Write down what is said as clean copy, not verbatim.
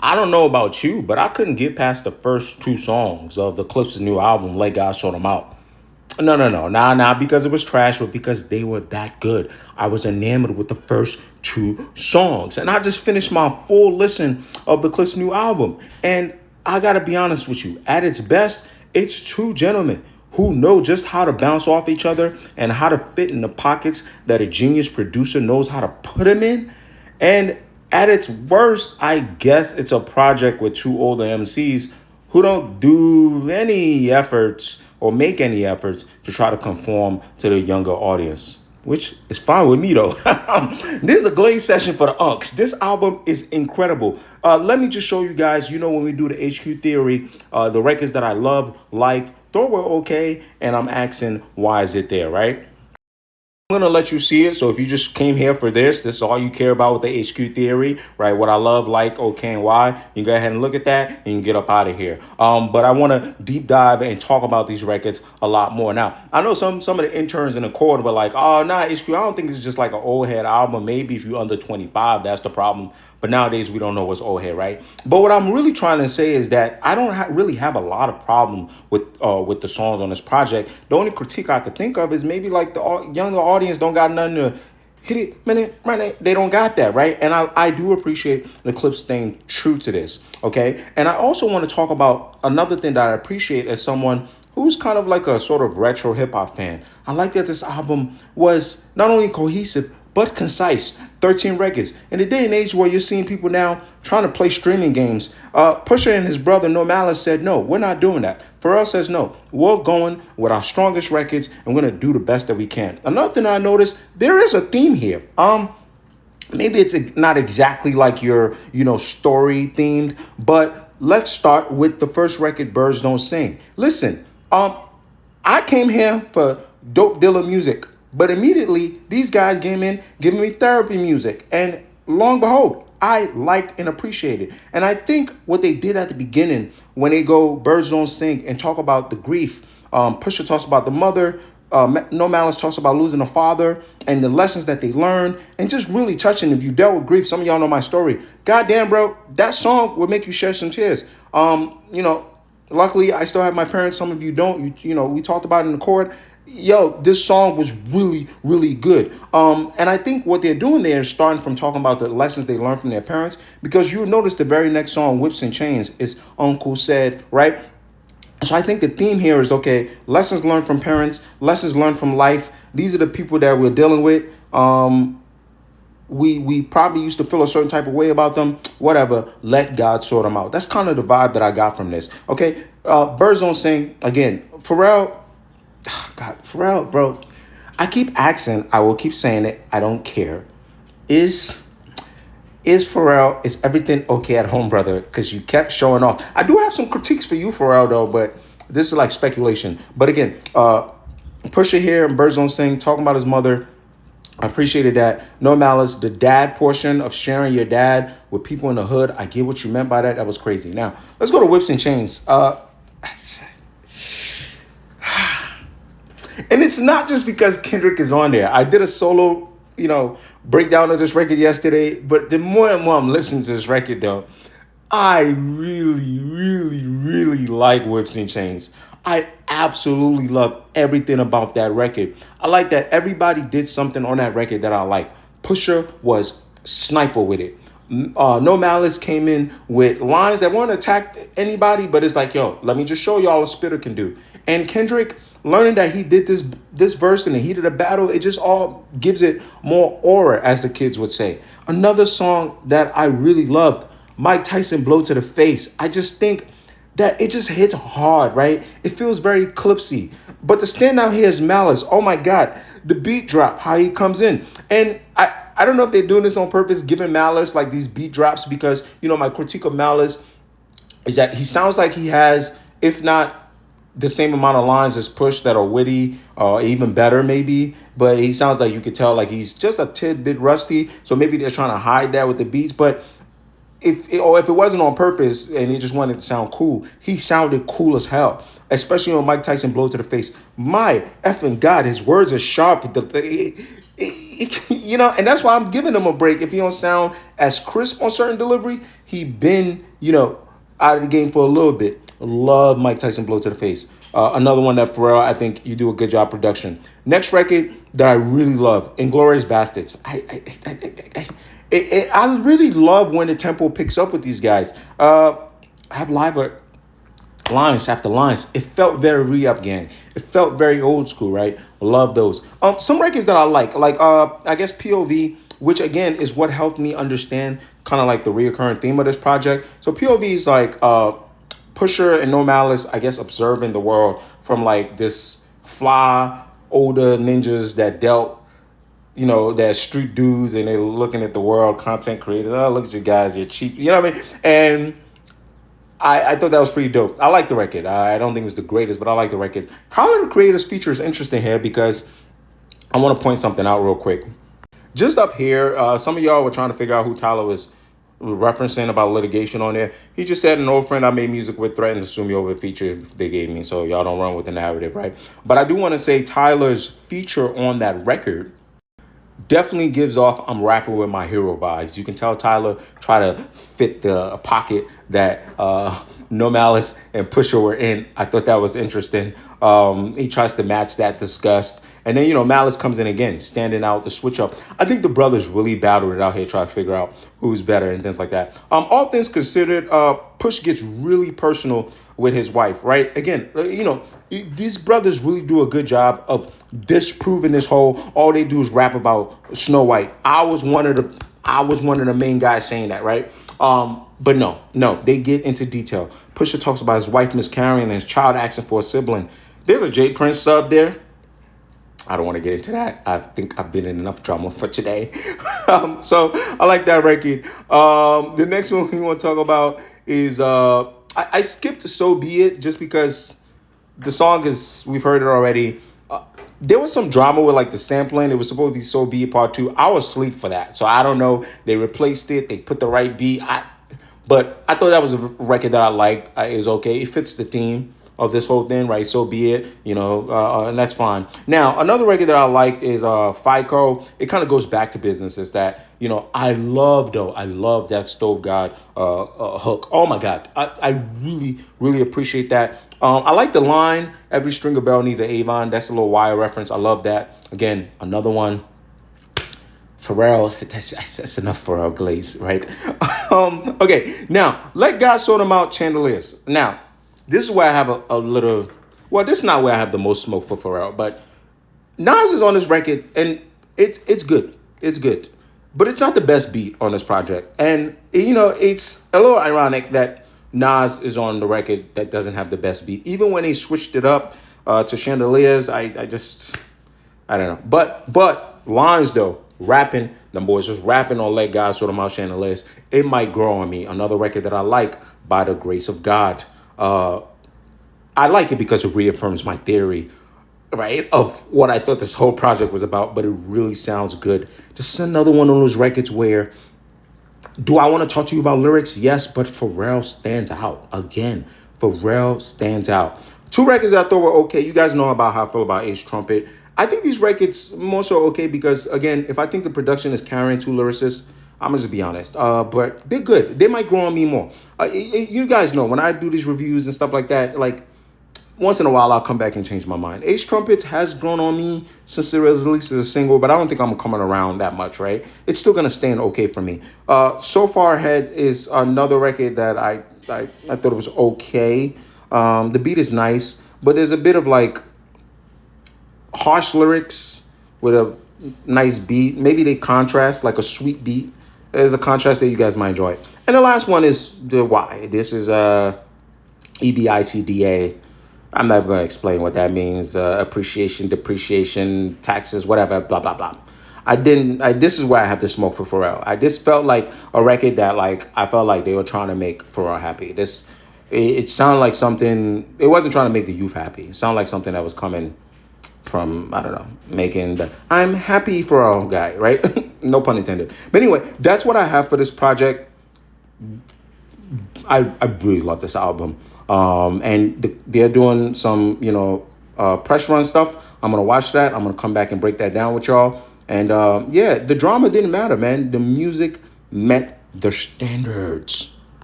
I don't know about you, but I couldn't get past the first two songs of the Clips' new album, Let God Sort 'Em Out. No, no, no. Not because it was trash, but because they were that good. I was enamored with the first two songs. And I just finished my full listen of the Cliff's new album. And I got to be honest with you. At its best, it's two gentlemen who know just how to bounce off each other and how to fit in the pockets that a genius producer knows how to put them in. And at its worst, I guess it's a project with two older MCs who don't do any efforts or make any efforts to try to conform to the younger audience, which is fine with me though. This is a Glaze session for the Unks. This album is incredible. Let me just show you guys, when we do the HQ Theory, the records that I love, like, thought were okay, and I'm asking, why is it there, right? I'm gonna let you see it. So if you just came here for this is all you care about with the HQ Theory, right? What I love, like, okay, and why. You can go ahead and look at that, and you can get up out of here. But I want to deep dive and talk about these records a lot more. Now, I know some of the interns in the court were like, oh, nah, HQ, I don't think it's just like an old head album. Maybe if you're under 25, that's the problem. But nowadays we don't know what's old head, right? But what I'm really trying to say is that I don't really have a lot of problem with the songs on this project. The only critique I could think of is maybe like the younger audience don't got nothing to hit it, minute, right? They don't got that, right? And I do appreciate the Clips staying true to this, okay? And I also want to talk about another thing that I appreciate as someone who's kind of like a sort of retro hip hop fan. I like that this album was not only cohesive, but concise. 13 records. In a day and age where you're seeing people now trying to play streaming games, Pusha and his brother No Malice said, no, we're not doing that. Pharrell says, no, we're going with our strongest records and we're going to do the best that we can. Another thing I noticed, there is a theme here. Maybe it's not exactly like your, story themed, but let's start with the first record, Birds Don't Sing. Listen, I came here for dope dealer music. But immediately, these guys came in giving me therapy music. And lo and behold, I liked and appreciated. And I think what they did at the beginning, when they go Birds Don't Sing and talk about the grief, Pusha talks about the mother, No Malice talks about losing a father and the lessons that they learned, and just really touching. If you dealt with grief, some of y'all know my story. Goddamn, bro, that song will make you shed some tears. Luckily, I still have my parents. Some of you don't. We talked about it in the court. Yo, this song was really, really good. And I think what they're doing there is starting from talking about the lessons they learned from their parents, because you notice the very next song, Whips and Chains, is Uncle Said, right? So I think the theme here is, okay, lessons learned from parents, lessons learned from life. These are the people that we're dealing with. We probably used to feel a certain type of way about them. Whatever, let God sort them out. That's kind of the vibe that I got from this. Okay, Birds Don't Sing, again, Pharrell, bro. I keep asking, I will keep saying it, I don't care. Is Pharrell, is everything okay at home, brother? Because you kept showing off. I do have some critiques for you, Pharrell, though, but this is like speculation. But again, Pusha here and Birds Don't Sing, talking about his mother. I appreciated that. No Malice, the dad portion of sharing your dad with people in the hood. I get what you meant by that. That was crazy. Now, let's go to Whips and Chains. And it's not just because Kendrick is on there. I did a solo, breakdown of this record yesterday. But the more and more I'm listening to this record, though, I really, really, really like Whips and Chains. I absolutely love everything about that record. I like that everybody did something on that record that I like. Pusha was sniper with it. No Malice came in with lines that weren't attacked anybody, but it's like, yo, let me just show y'all a spitter can do. And Kendrick, learning that he did this verse in the heat of the battle, it just all gives it more aura, as the kids would say. Another song that I really loved, Mike Tyson, Blow to the Face. I just think that it just hits hard, right? It feels very Clipsy. But the standout here is Malice. Oh my God, the beat drop, how he comes in. And I don't know if they're doing this on purpose, giving Malice like these beat drops, because, my critique of Malice is that he sounds like he has, if not the same amount of lines as Push that are witty, or even better maybe, but he sounds like you could tell like he's just a tidbit rusty. So maybe they're trying to hide that with the beats, but if it wasn't on purpose and he just wanted to sound cool, he sounded cool as hell, especially on Mike Tyson, Blow to the Face. My effing God, his words are sharp. and that's why I'm giving him a break. If he don't sound as crisp on certain delivery, he been, out of the game for a little bit. Love Mike Tyson blow to the face. Another one that Pharrell, I think you do a good job production. Next record that I really love, Inglourious Bastards. I really love when the tempo picks up with these guys. I have live lines after lines. It felt very re-up gang. It felt very old school, right? Love those. Some records that I like I guess POV, which again is what helped me understand kind of like the reoccurring theme of this project. So POV is like Pusher and No Malice, I guess, observing the world from like this fly older ninjas that dealt, that street dudes, and they're looking at the world, content creators. Oh, look at you guys, you're cheap. You know what I mean? And I thought that was pretty dope. I like the record. I don't think it was the greatest, but I like the record. Tyler, the Creator's feature is interesting here because I want to point something out real quick. Just up here, some of y'all were trying to figure out who Tyler was referencing about litigation on there. He just said an old friend I made music with threatened to sue me over a feature they gave me, so y'all don't run with the narrative, right? But I do want to say Tyler's feature on that record definitely gives off I'm rapping with my hero vibes. You can tell Tyler try to fit the pocket that No Malice and Pusha were in. I thought that was interesting. He tries to match that disgust. And then, Malice comes in again, standing out the switch up. I think the brothers really battled it out here, trying to figure out who's better and things like that. All things considered, Push gets really personal with his wife, right? Again, these brothers really do a good job of disproving this whole all they do is rap about Snow White. I was one of the main guys saying that, right? But no, they get into detail. Pusha talks about his wife miscarrying and his child asking for a sibling. There's a J Prince sub there. I don't want to get into that. I think I've been in enough drama for today. So I like that record. The next one we want to talk about is I skipped to So Be It just because the song we've heard it already. There was some drama with like the sampling. It was supposed to be So Be It Part 2. I was asleep for that. So I don't know. They replaced it. They put the right beat. But I thought that was a record that I liked. It was okay. It fits the theme of this whole thing, right? So be it, and that's fine. Now, another record that I liked is FICO. It kind of goes back to business. Is that, I love that Stove God hook. Oh my God. I really, really appreciate that. I like the line, every string of bell needs an Avon. That's a little Wire reference. I love that. Again, another one. Pharrell, that's enough Pharrell Glaze, right? Okay, now, Let God Sort Them Out, Chandeliers. Now, this is where I have a little, well, this is not where I have the most smoke for Pharrell, but Nas is on this record, and it's good. It's good. But it's not the best beat on this project. And, it's a little ironic that Nas is on the record that doesn't have the best beat. Even when he switched it up to Chandeliers, I don't know. But lines, though, rapping, the boys just rapping on Let God Sort Them Out, Chandeliers, it might grow on me. Another record that I like, By the Grace of God. I like it because it reaffirms my theory, right, of what I thought this whole project was about, but it really sounds good. This is another one of those records where, do I want to talk to you about lyrics? Yes, but Pharrell stands out. Again, Pharrell stands out. Two records I thought were okay. You guys know about how I feel about Ace Trumpet. I think these records more so okay because, again, if I think the production is carrying two lyricists, I'm going to be honest. But they're good. They might grow on me more. You guys know, when I do these reviews and stuff like that, like, once in a while, I'll come back and change my mind. Ace Trumpets has grown on me since it was released as a single, but I don't think I'm coming around that much, right? It's still going to stand okay for me. So Far Ahead is another record that I thought it was okay. The beat is nice, but there's a bit of, like, harsh lyrics with a nice beat. Maybe they contrast, like a sweet beat. There's a contrast that you guys might enjoy. And the last one is the Why. This is EBITDA. I'm not going to explain what that means. Appreciation, depreciation, taxes, whatever, blah, blah, blah. This is where I have the smoke for Pharrell. I just felt like a record that, like, I felt like they were trying to make Pharrell happy. It sounded like something, it wasn't trying to make the youth happy. It sounded like something that was coming from, I don't know, making the I'm happy Pharrell guy, right? No pun intended. But anyway, that's what I have for this project. I really love this album. And they're doing some, press run stuff. I'm going to watch that. I'm going to come back and break that down with y'all. And yeah, the drama didn't matter, man. The music met the standards.